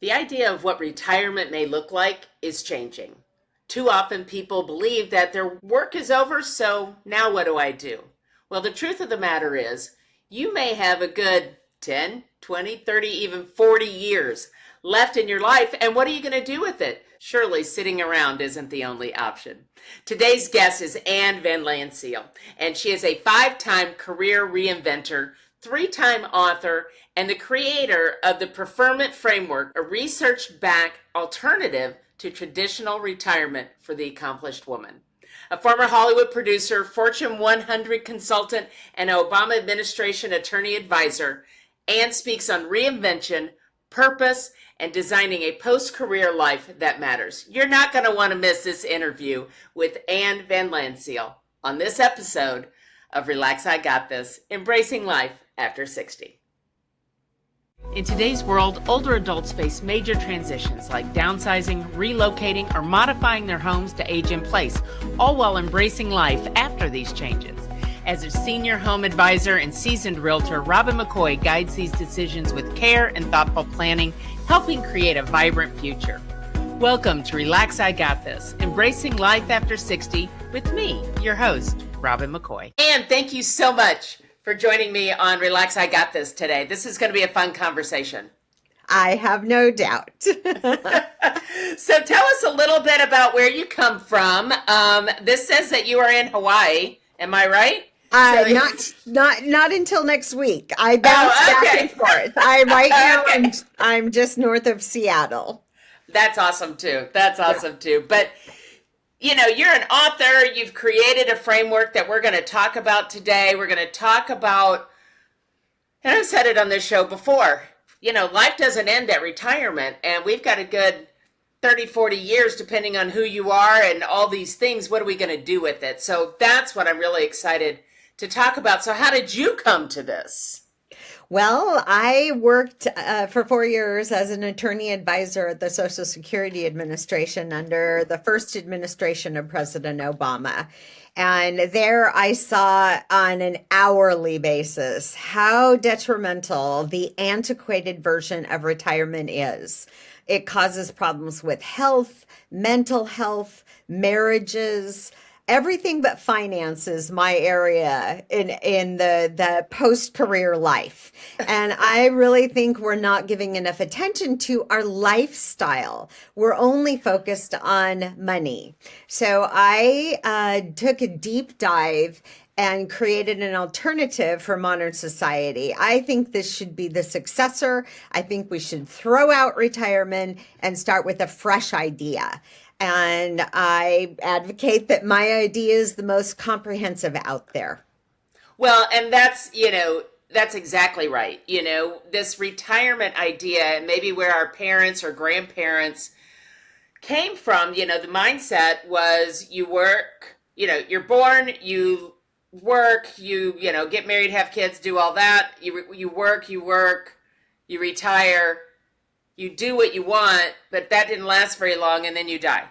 The idea of what retirement may look like is changing. Too often people believe that their work is over, so now what do I do? Well, the truth of the matter is, you may have a good 10, 20, 30, even 40 years left in your life, and what are you going to do with it? Surely sitting around isn't the only option. Today's guest is Anne Van Leynseele, and she is a five-time career reinventor, three-time author, and the creator of the Preferment Framework, a research-backed alternative to traditional retirement for the accomplished woman. A former Hollywood producer, Fortune 100 consultant, and Obama administration attorney advisor, Anne speaks on reinvention, purpose, and designing a post-career life that matters. You're not going to want to miss this interview with Anne Van Leynseele on this episode of Relax, I Got This, Embracing Life After 60. In today's world, older adults face major transitions like downsizing, relocating, or modifying their homes to age in place, all while embracing life after these changes. As a senior home advisor and seasoned realtor, Robin McCoy guides these decisions with care and thoughtful planning, helping create a vibrant future. Welcome to Relax, I Got This, Embracing Life After 60 with me, your host, Robin McCoy. And thank you so much for joining me on Relax, I Got This today. This is going to be a fun conversation. I have no doubt. So tell us a little bit about where you come from. This says that you are in Hawaii. Am I right? Not until next week. I bounce back and forth. Right now I'm just north of Seattle. That's awesome too. But you know, you're an author. You've created a framework that we're going to talk about today. We're going to talk about, and I've said it on this show before, you know, life doesn't end at retirement, and we've got a good 30, 40 years, depending on who you are and all these things. What are we going to do with it? So that's what I'm really excited to talk about. So how did you come to this? Well, I worked for 4 years as an attorney advisor at the Social Security Administration under the first administration of President Obama. And there I saw on an hourly basis how detrimental the antiquated version of retirement is. It causes problems with health, mental health, marriages, everything but finances, my area in the post-career life. And I really think we're not giving enough attention to our lifestyle. We're only focused on money. So I took a deep dive and created an alternative for modern society. I think this should be the successor. I think we should throw out retirement and start with a fresh idea. And I advocate that my idea is the most comprehensive out there. Well, and that's exactly right. You know, this retirement idea, and maybe where our parents or grandparents came from, you know, the mindset was you work, you know, you're born, you work, you get married, have kids, do all that. You work, you retire. You do what you want, but that didn't last very long, and then you die.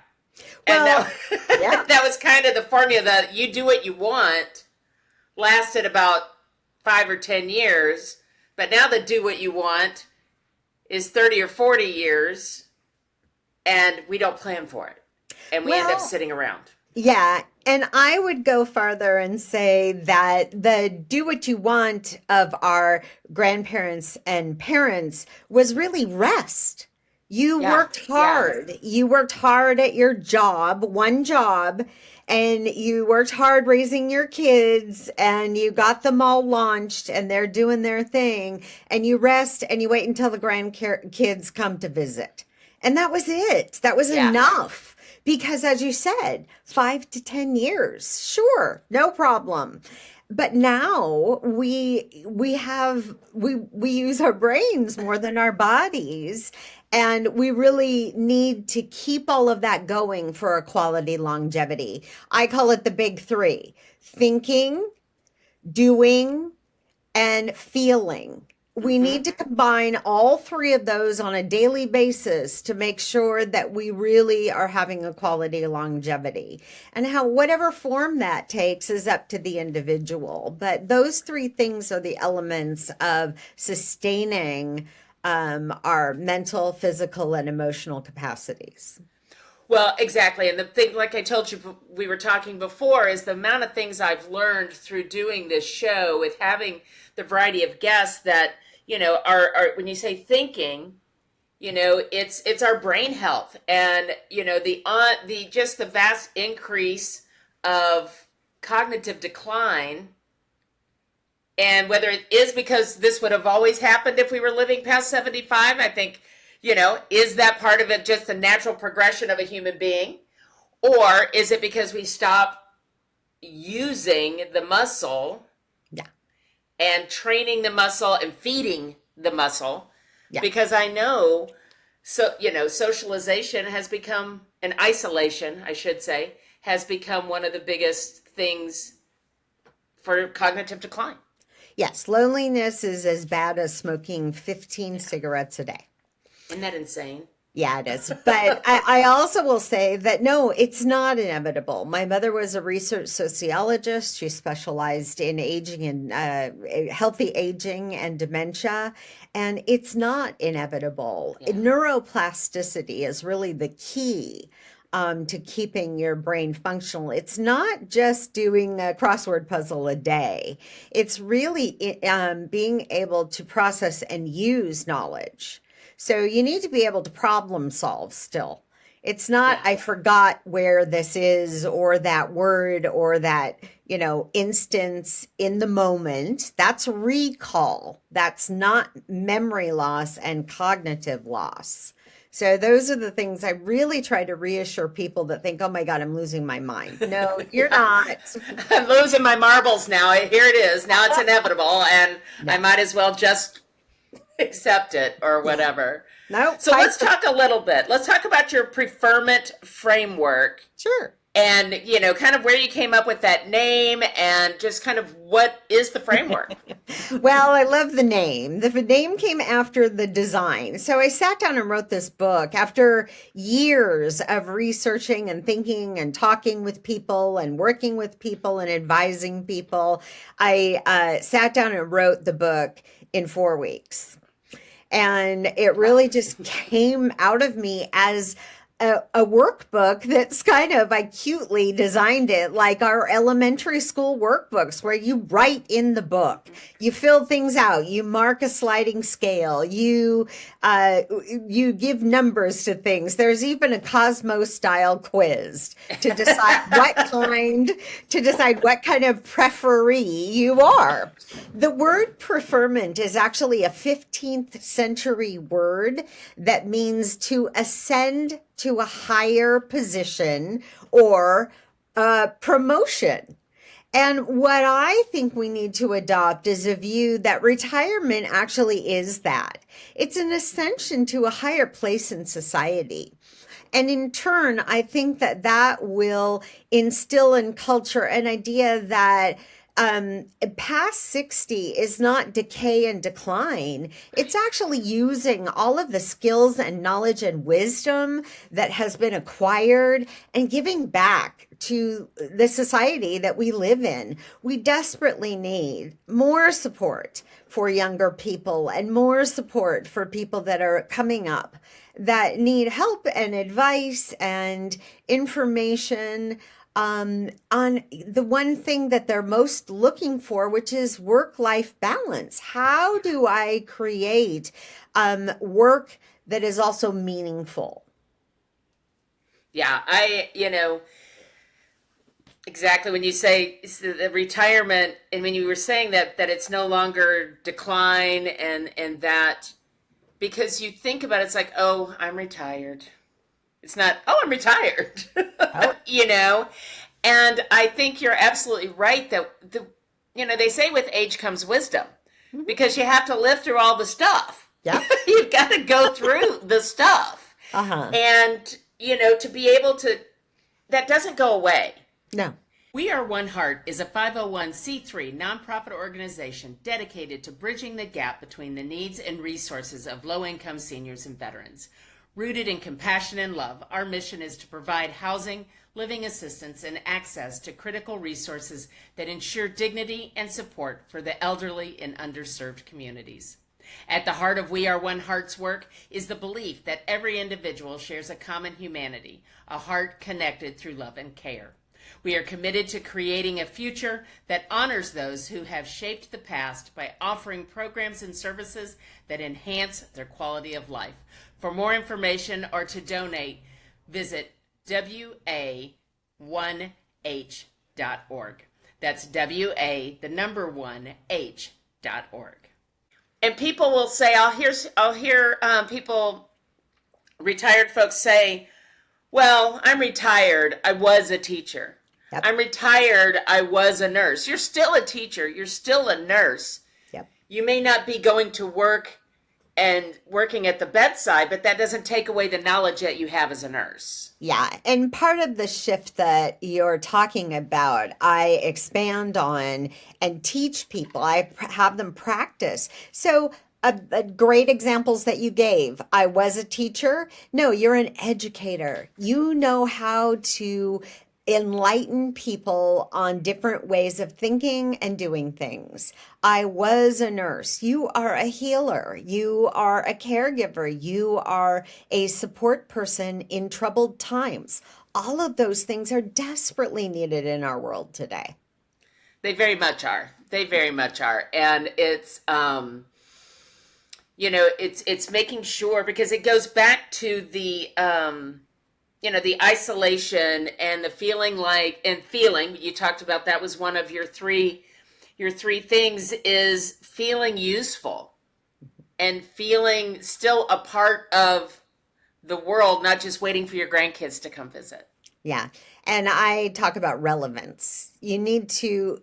Well, and yeah. that was kind of the formula. That you do what you want lasted about 5 or 10 years, but now the do what you want is 30 or 40 years, and we don't plan for it, and we end up sitting around. Yeah, and I would go farther and say that the do what you want of our grandparents and parents was really rest. You worked hard. Yeah. You worked hard at your job, one job, and you worked hard raising your kids, and you got them all launched, and they're doing their thing, and you rest and you wait until the grandkids come to visit. And that was it. That was enough. Because as you said, 5 to 10 years, sure, no problem. But now we use our brains more than our bodies. And we really need to keep all of that going for a quality longevity. I call it the big three: thinking, doing, and feeling. We need to combine all three of those on a daily basis to make sure that we really are having a quality longevity. And whatever form that takes is up to the individual. But those three things are the elements of sustaining our mental, physical, and emotional capacities. Well, exactly. And the thing, like I told you, we were talking before, is the amount of things I've learned through doing this show with having the variety of guests that, are when you say thinking, it's our brain health, and the just the vast increase of cognitive decline. And whether it is because this would have always happened if we were living past 75, I think, is that part of it just the natural progression of a human being? Or is it because we stop using the muscle, Yeah. and training the muscle and feeding the muscle? Yeah. Because I know, socialization has become, and isolation, I should say, has become one of the biggest things for cognitive decline. Yes, loneliness is as bad as smoking 15 cigarettes a day. Isn't that insane? Yeah, it is. But I also will say that no, it's not inevitable. My mother was a research sociologist. She specialized in aging and healthy aging and dementia. And it's not inevitable. Yeah. Neuroplasticity is really the key to keeping your brain functional. It's not just doing a crossword puzzle a day. It's really being able to process and use knowledge. So you need to be able to problem solve still. It's not, Yeah. I forgot where this is or that word or that, instance in the moment. That's recall. That's not memory loss and cognitive loss. So those are the things I really try to reassure people that think, oh my God, I'm losing my mind. No, you're not. I'm losing my marbles now. Here it is. Now it's inevitable, and No. I might as well just accept it or whatever. No. So let's talk a little bit. Let's talk about your Preferment Framework. Sure. And, kind of where you came up with that name and just kind of what is the framework? Well, I love the name. The name came after the design. So I sat down and wrote this book after years of researching and thinking and talking with people and working with people and advising people. I sat down and wrote the book in 4 weeks. And it really just came out of me as a workbook that's kind of, I cutely designed it like our elementary school workbooks where you write in the book, you fill things out, you mark a sliding scale, you give numbers to things. There's even a Cosmos style quiz to decide what kind of preferee you are. The word preferment is actually a 15th century word that means to ascend to a higher position or promotion. And what I think we need to adopt is a view that retirement actually is that. It's an ascension to a higher place in society. And in turn, I think that will instill in culture an idea that past 60 is not decay and decline. It's actually using all of the skills and knowledge and wisdom that has been acquired and giving back to the society that we live in. We desperately need more support for younger people and more support for people that are coming up that need help and advice and information on the one thing that they're most looking for, which is work-life balance. How do I create work that is also meaningful? Yeah, exactly. When you say the retirement, and when you were saying that it's no longer decline and that, because you think about it, it's like, oh, I'm retired. It's not, oh, I'm retired. Oh. And I think you're absolutely right that they say with age comes wisdom, because you have to live through all the stuff. Yeah. You've got to go through the stuff. Uh-huh. And, to be able to, that doesn't go away. No. We Are One Heart is a 501c3 nonprofit organization dedicated to bridging the gap between the needs and resources of low-income seniors and veterans. Rooted in compassion and love, our mission is to provide housing, living assistance, and access to critical resources that ensure dignity and support for the elderly in underserved communities. At the heart of We Are One Heart's work is the belief that every individual shares a common humanity, a heart connected through love and care. We are committed to creating a future that honors those who have shaped the past by offering programs and services that enhance their quality of life. For more information or to donate, visit wa1h.org. That's wa1h.org. And people will say, I'll hear people, retired folks say, well, I'm retired. I was a teacher. Yep. I'm retired. I was a nurse. You're still a teacher. You're still a nurse. Yep. You may not be going to work and working at the bedside, but that doesn't take away the knowledge that you have as a nurse. Yeah. And part of the shift that you're talking about, I expand on and teach people. I have them practice. So great examples that you gave. I was a teacher. No, you're an educator. You know how to enlighten people on different ways of thinking and doing things. I was a nurse. You are a healer. You are a caregiver. You are a support person in troubled times. All of those things are desperately needed in our world today. They very much are. They very much are. And it's, it's making sure, because it goes back to the, the isolation and the feeling you talked about. That was one of your three things, is feeling useful and feeling still a part of the world, not just waiting for your grandkids to come visit. Yeah. And I talk about relevance. You need to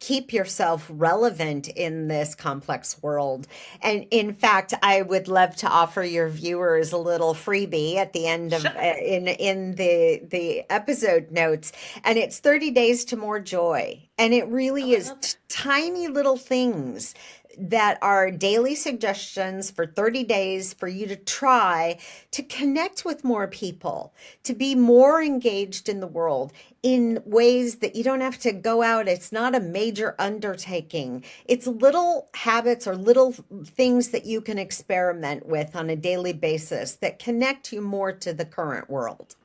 keep yourself relevant in this complex world. And in fact, I would love to offer your viewers a little freebie at the end of in the episode notes. And it's 30 days to more joy. And it really is tiny little things that are daily suggestions for 30 days for you to try to connect with more people, to be more engaged in the world in ways that you don't have to go out. It's not a major undertaking. It's little habits or little things that you can experiment with on a daily basis that connect you more to the current world.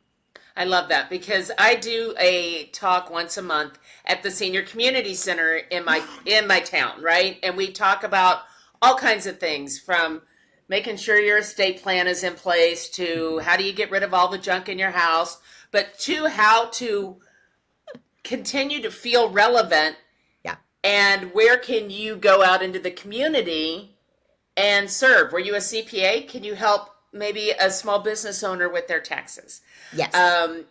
I love that, because I do a talk once a month at the Senior Community Center in my town, right? And we talk about all kinds of things, from making sure your estate plan is in place to how do you get rid of all the junk in your house, but to how to continue to feel relevant. Yeah. And where can you go out into the community and serve? Were you a CPA? Can you help maybe a small business owner with their taxes? Yes. And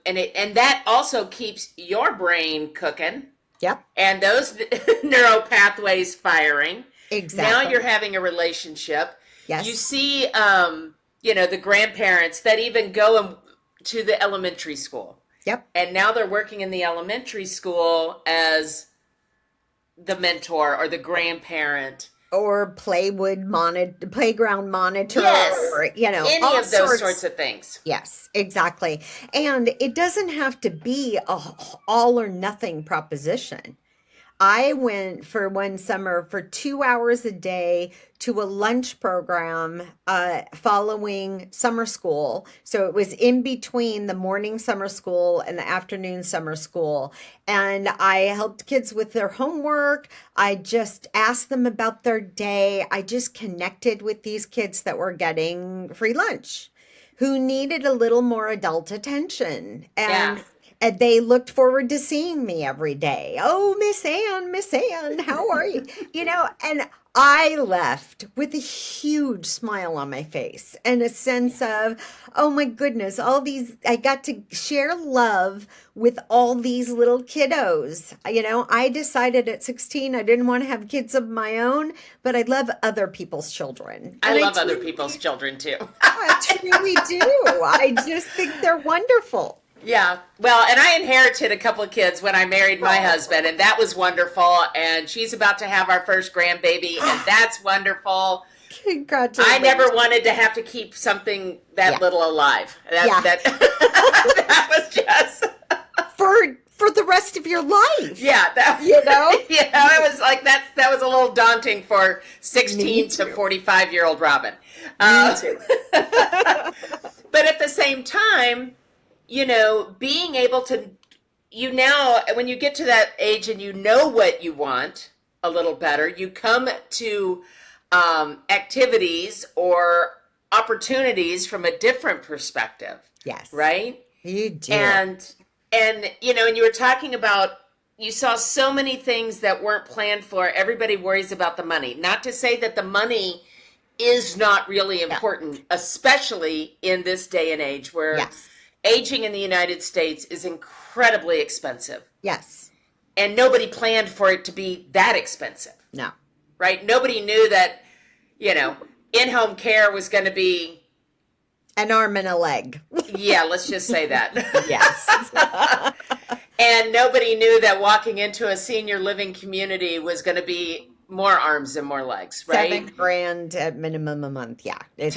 that also keeps your brain cooking. Yep. And those neural pathways firing. Exactly. Now you're having a relationship. Yes. You see, the grandparents that even go to the elementary school. Yep. And now they're working in the elementary school as the mentor or the grandparent. Or playground monitor, yes. or, any all of those sorts of things. Yes, exactly. And it doesn't have to be a all or nothing proposition. I went for one summer for 2 hours a day to a lunch program following summer school. So it was in between the morning summer school and the afternoon summer school. And I helped kids with their homework. I just asked them about their day. I just connected with these kids that were getting free lunch, who needed a little more adult attention. And and they looked forward to seeing me every day. Oh, Miss Anne, how are you? And I left with a huge smile on my face and a sense of, oh my goodness, I got to share love with all these little kiddos. I decided at 16 I didn't want to have kids of my own, but I love other people's children. I love other people's children too. I truly do. I just think they're wonderful. Yeah. Well, and I inherited a couple of kids when I married my husband, and that was wonderful. And she's about to have our first grandbaby, and that's wondrful. Congratulations. I never wanted to have to keep something that little alive. That was just... for the rest of your life. Yeah, You know? yeah, it was like that was a little daunting for Me 16 to too. 45-year-old Robin. Me too. But at the same time, being able to, now, when you get to that age and you know what you want a little better, you come to activities or opportunities from a different perspective, Yes. right? You do. And and you were talking about, you saw so many things that weren't planned for. Everybody worries about the money. Not to say that the money is not really Yeah. important, especially in this day and age where Yes. aging in the United States is incredibly expensive. Yes. And nobody planned for it to be that expensive, No. right? Nobody knew that, in-home care was going to be, An arm and a leg. yeah, let's just say that. Yes. And nobody knew that walking into a senior living community was going to be more arms and more legs, right? $7,000 at minimum a month. Yeah. It's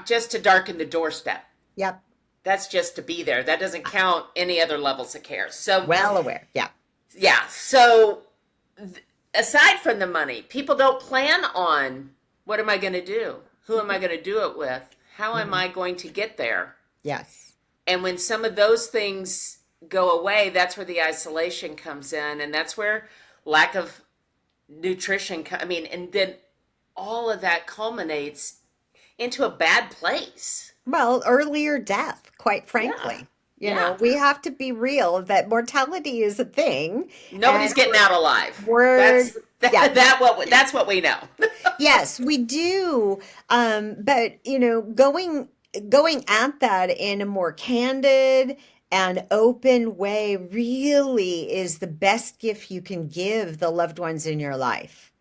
Just to darken the doorstep. Yep. That's just to be there. That doesn't count any other levels of care. So Well aware. Yeah. yeah. So aside from the money, people don't plan on, what am I going to do? Who am I going to do it with? How am I going to get there? Yes. And when some of those things go away, that's where the isolation comes in, and that's where lack of nutrition, and then all of that culminates into a bad place. Well, earlier death, quite frankly. You know, we have to be real that mortality is a thing. Nobody's and getting out alive. We're That's what we know. yes, we do. But going at that in a more candid and open way really is the best gift you can give the loved ones in your life.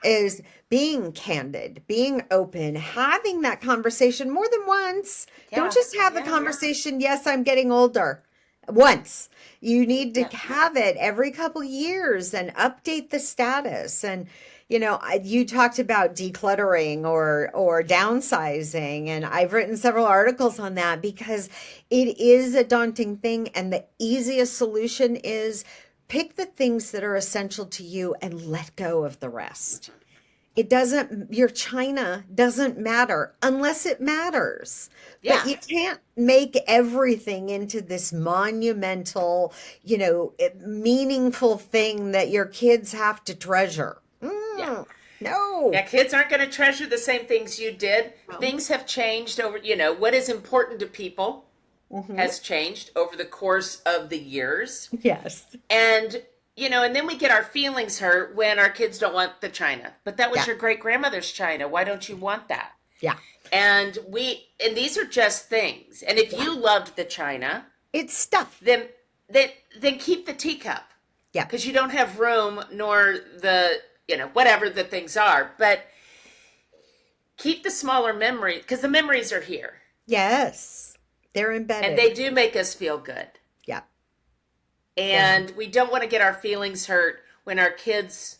Is being candid, being open, having that conversation more than once. Don't just have the conversation, yes, I'm getting older. Once. You need to have it every couple years and update the status. And you talked about decluttering or downsizing, and I've written several articles on that because it is a daunting thing, and the easiest solution is pick the things that are essential to you and let go of the rest. Your china doesn't matter unless it matters. Yeah. But you can't make everything into this monumental, meaningful thing that your kids have to treasure. No. Yeah, kids aren't going to treasure the same things you did. No. Things have changed over, what is important to people has changed over the course of the years. Yes. And, and then we get our feelings hurt when our kids don't want the china. But that was your great grandmother's china. Why don't you want that? Yeah. And these are just things. And if you loved the china, it's stuff. Then keep the teacup. Yeah. Because you don't have room nor the, whatever the things are. But keep the smaller memory, because the memories are here. Yes. They're embedded. And they do make us feel good. Yeah. And we don't want to get our feelings hurt when our kids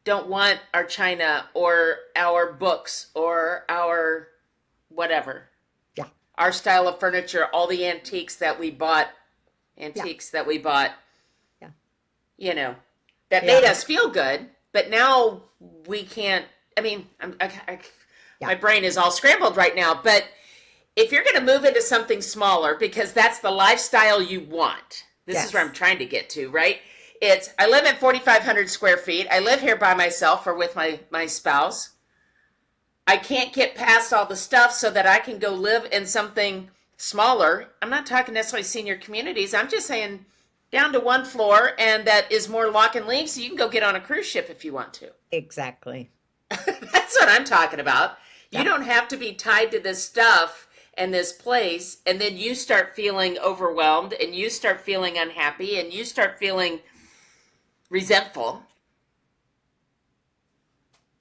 don't want our china or our books or our whatever. Yeah. Our style of furniture, all the antiques that we bought. Yeah. That made us feel good. But now we can't, my brain is all scrambled right now. But if you're going to move into something smaller, because that's the lifestyle you want, this is where I'm trying to get to, right? I live at 4,500 square feet. I live here by myself or with my spouse. I can't get past all the stuff so that I can go live in something smaller. I'm not talking necessarily senior communities. I'm just saying down to one floor, and that is more lock and leave, so you can go get on a cruise ship if you want to. Exactly. That's what I'm talking about. You don't have to be tied to this stuff and this place, and then you start feeling overwhelmed, and you start feeling unhappy, and you start feeling resentful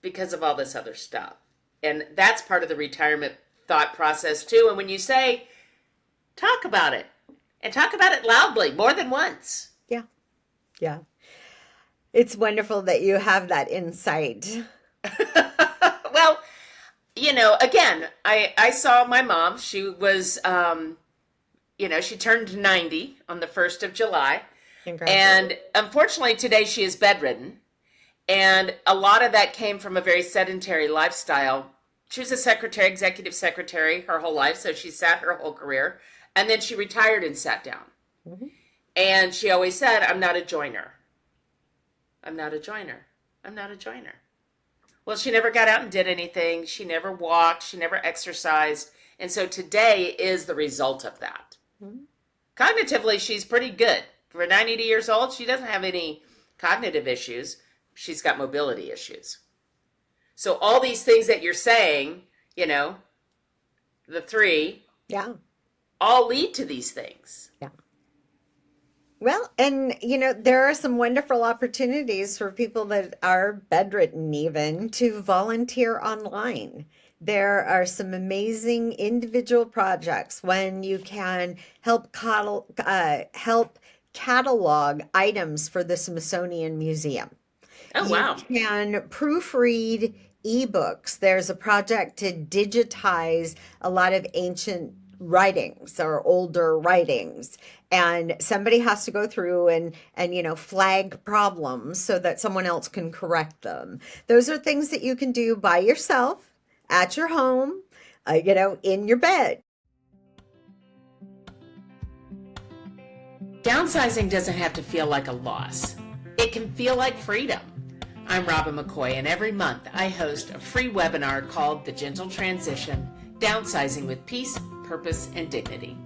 because of all this other stuff. And that's part of the retirement thought process too. And when you say, talk about it, and talk about it loudly, more than once. Yeah. Yeah. It's wonderful that you have that insight. Well, again, I saw my mom. She was, she turned 90 on the 1st of July. Congratulations. And unfortunately, today she is bedridden. And a lot of that came from a very sedentary lifestyle. She was a secretary, executive secretary her whole life, so she sat her whole career. And then she retired and sat down. Mhm. And she always said, I'm not a joiner. I'm not a joiner. I'm not a joiner. Well, she never got out and did anything. She never walked. She never exercised. And so today is the result of that. Mhm. Cognitively, she's pretty good. For 90 years old, she doesn't have any cognitive issues. She's got mobility issues. So all these things that you're saying, you know, the three, Yeah. all lead to these things. Yeah. Well, and there are some wonderful opportunities for people that are bedridden even to volunteer online. There are some amazing individual projects when you can help catalog items for the Smithsonian Museum. Oh, You wow. can proofread ebooks. There's a project to digitize a lot of ancient writings or older writings. And somebody has to go through and flag problems so that someone else can correct them. Those are things that you can do by yourself at your home, in your bed. Downsizing doesn't have to feel like a loss. It can feel like freedom. I'm Robin McCoy, and every month I host a free webinar called The Gentle Transition, Downsizing with Peace, Purpose, and Dignity.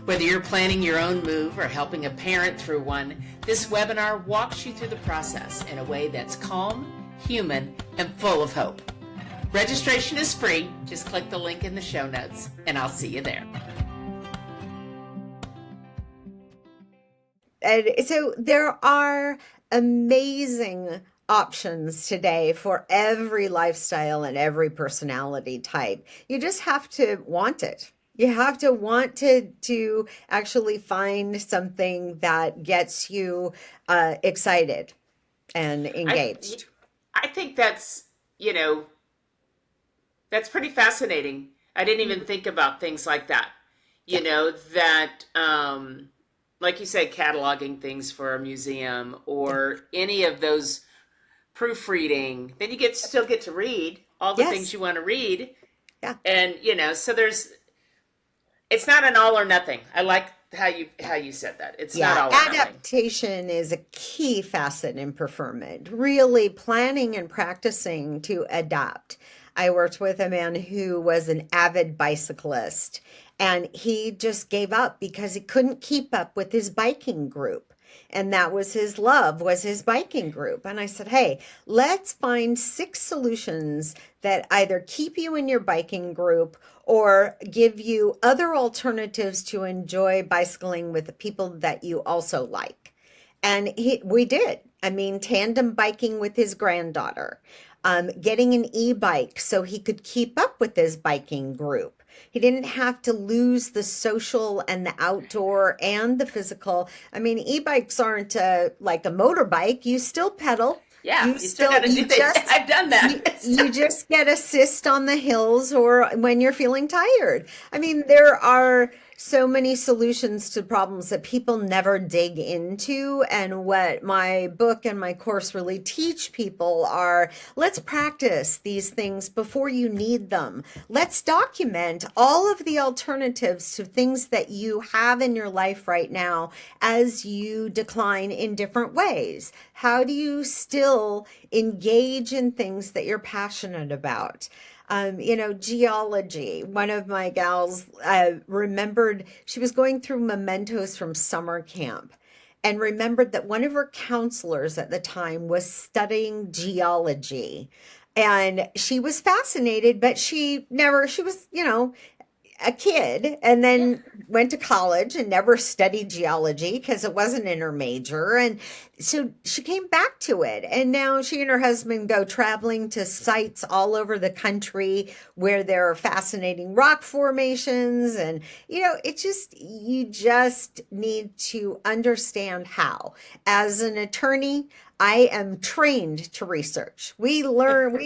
Whether you're planning your own move or helping a parent through one, this webinar walks you through the process in a way that's calm, human, and full of hope. Registration is free. Just click the link in the show notes, and I'll see you there. And so there are amazing options today for every lifestyle and every personality type. You just have to want it. You have to want to actually find something that gets you excited and I, engaged. I think that's pretty fascinating. I didn't even think about things like that. Yeah. Like you said, cataloging things for a museum or any of those proofreading. Then you still get to read all the things Yes. you want to read. Yeah. And, so it's not an all or nothing. I like how you said that. It's not Yeah, all or nothing. adaptation is a key facet in preferment, really planning and practicing to adapt. I worked with a man who was an avid bicyclist, and he just gave up because he couldn't keep up with his biking group. And that was his love, was his biking group. And I said, hey, let's find 6 solutions that either keep you in your biking group or give you other alternatives to enjoy bicycling with the people that you also like. And we did. I mean, tandem biking with his granddaughter, getting an e-bike so he could keep up with his biking group. He didn't have to lose the social and the outdoor and the physical. I mean, e-bikes aren't like a motorbike. You still pedal. Yeah, you still got to do that. I've done that. You just get assist on the hills or when you're feeling tired. I mean, there are so many solutions to problems that people never dig into. And what my book and my course really teach people are, let's practice these things before you need them. Let's document all of the alternatives to things that you have in your life right now as you decline in different ways. How do you still engage in things that you're passionate about? Geology. One of my gals remembered she was going through mementos from summer camp and remembered that one of her counselors at the time was studying geology. And she was fascinated, but she was, a kid and Yeah. then went to college and never studied geology because it wasn't in her major. And so she came back to it. And now she and her husband go traveling to sites all over the country where there are fascinating rock formations. And, you just need to understand how. As an attorney, I am trained to research. We learn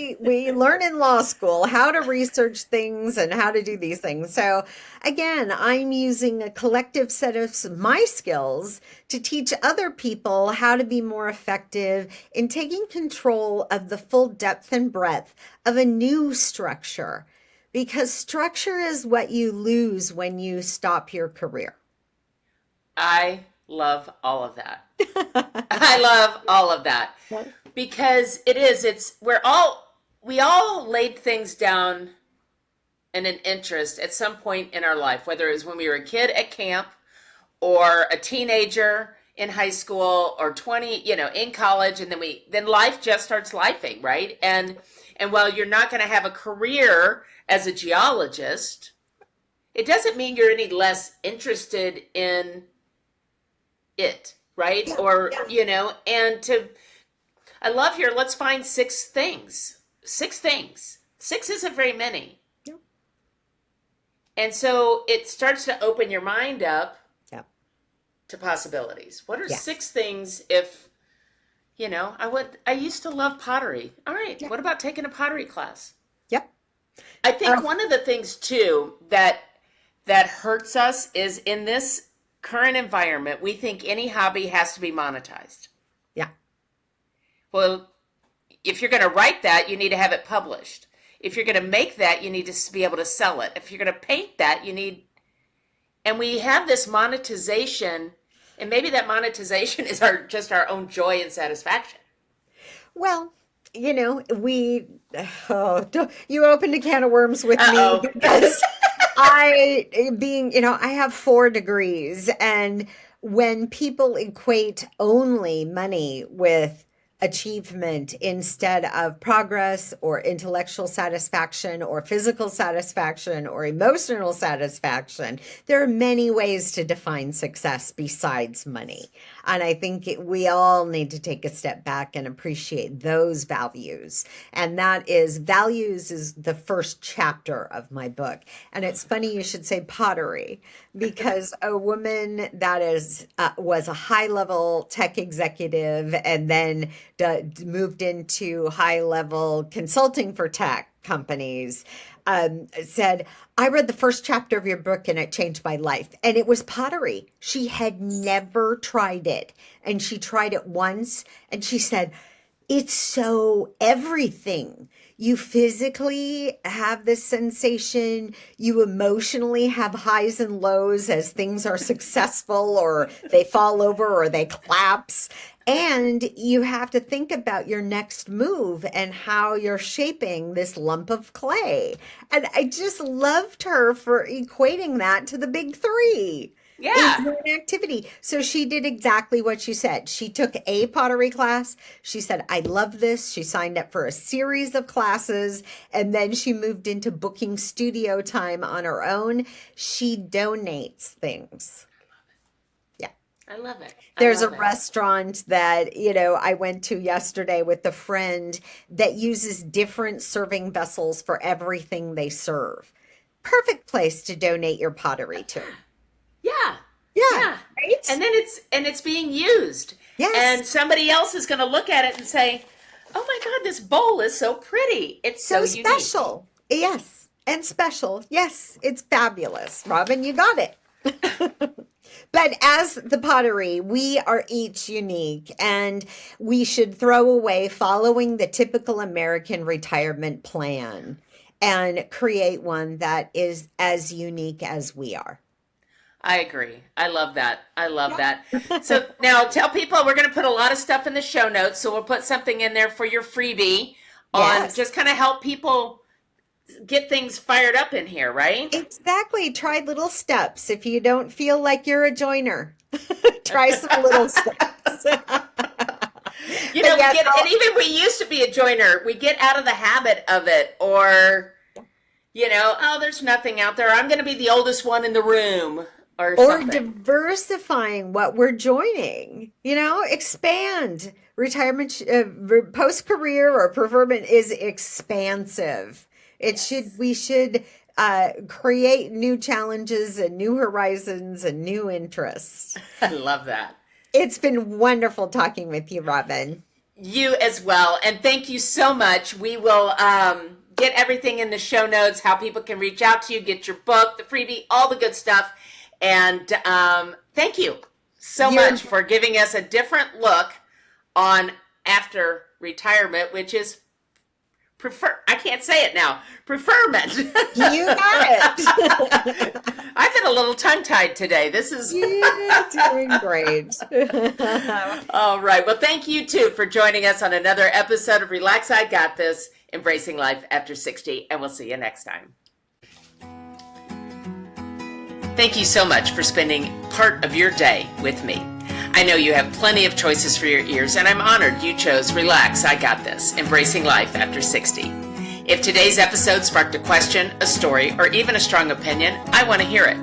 in law school how to research things and how to do these things. So again, I'm using a collective set of my skills to teach other people how to be more effective in taking control of the full depth and breadth of a new structure. Because structure is what you lose when you stop your career. I love all of that. I love all of that because we all laid things down in an interest at some point in our life, whether it was when we were a kid at camp or a teenager in high school or 20, in college. And then life just starts lifing, right? And while you're not going to have a career as a geologist, it doesn't mean you're any less interested in it, right? Yeah, Or, yeah. I love here, let's find six things. Six things. Six isn't very many. Yep. And so it starts to open your mind up Yep. to possibilities. What are Yes. six things if, I used to love pottery. All right, Yeah. what about taking a pottery class? Yep. I think one of the things too that hurts us is in this current environment, we think any hobby has to be monetized. Yeah. Well, if you're going to write that, you need to have it published. If you're going to make that, you need to be able to sell it. If you're going to paint that, and we have this monetization, and maybe that monetization is just our own joy and satisfaction. Well, you opened a can of worms with me Uh-oh. because I have 4 degrees, and when people equate only money with achievement instead of progress or intellectual satisfaction or physical satisfaction or emotional satisfaction, there are many ways to define success besides money. And I think we all need to take a step back and appreciate those values. And values is the first chapter of my book. And it's funny you should say pottery, because a woman that was a high level tech executive and then moved into high level consulting for tech companies, said, I read the first chapter of your book and it changed my life. And it was pottery. She had never tried it. And she tried it once and she said, it's so everything. You physically have this sensation. You emotionally have highs and lows as things are successful or they fall over or they collapse. And you have to think about your next move and how you're shaping this lump of clay. And I just loved her for equating that to the big three. It's Yeah. an activity. So she did exactly what she said. She took a pottery class. She said, I love this. She signed up for a series of classes, and then she moved into booking studio time on her own. She donates things. Yeah. I love it. I There's a love it. restaurant that, I went to yesterday with a friend that uses different serving vessels for everything they serve. Perfect place to donate your pottery to. Yeah. Yeah, Yeah. right? And it's being used. Yes. And somebody else is going to look at it and say, "Oh my god, this bowl is so pretty. It's so So unique." special. Yes. And special. Yes, it's fabulous. Robin, you got it. But as the pottery, we are each unique, and we should throw away following the typical American retirement plan and create one that is as unique as we are. I agree. I love that. I love that. So now tell people we're going to put a lot of stuff in the show notes. So we'll put something in there for your freebie on Yes. just kind of help people get things fired up in here, right? Exactly. Try little steps. If you don't feel like you're a joiner, try some little steps. We But yes, get, and even we used to be a joiner, we get out of the habit of it, or, oh, there's nothing out there. I'm going to be the oldest one in the room or or something. diversifying what we're joining, expand. Retirement, post career or preferment is expansive. We should create new challenges and new horizons and new interests. I love that. It's been wonderful talking with you, Robin. You as well. And thank you so much. We will get everything in the show notes, how people can reach out to you, get your book, the freebie, all the good stuff. And thank you so much for giving us a different look on after retirement, which is I can't say it now. Preferment. You got it. I've been a little tongue-tied today. This is You're doing great. All right. Well, thank you too for joining us on another episode of Relax, I Got This, Embracing Life After 60, and we'll see you next time. Thank you so much for spending part of your day with me. I know you have plenty of choices for your ears, and I'm honored you chose Relax, I Got This, Embracing Life After 60. If today's episode sparked a question, a story, or even a strong opinion, I want to hear it.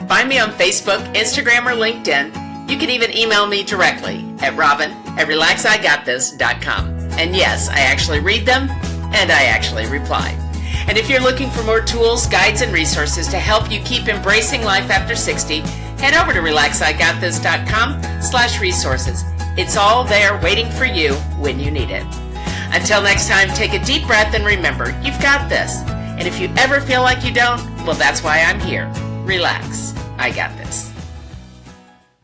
Find me on Facebook, Instagram, or LinkedIn. You can even email me directly at robin@relaxigotthis.com. And yes, I actually read them, and I actually reply. And if you're looking for more tools, guides, and resources to help you keep embracing life after 60, head over to relaxigotthis.com/resources. It's all there waiting for you when you need it. Until next time, take a deep breath and remember, you've got this. And if you ever feel like you don't, well, that's why I'm here. Relax. I got this.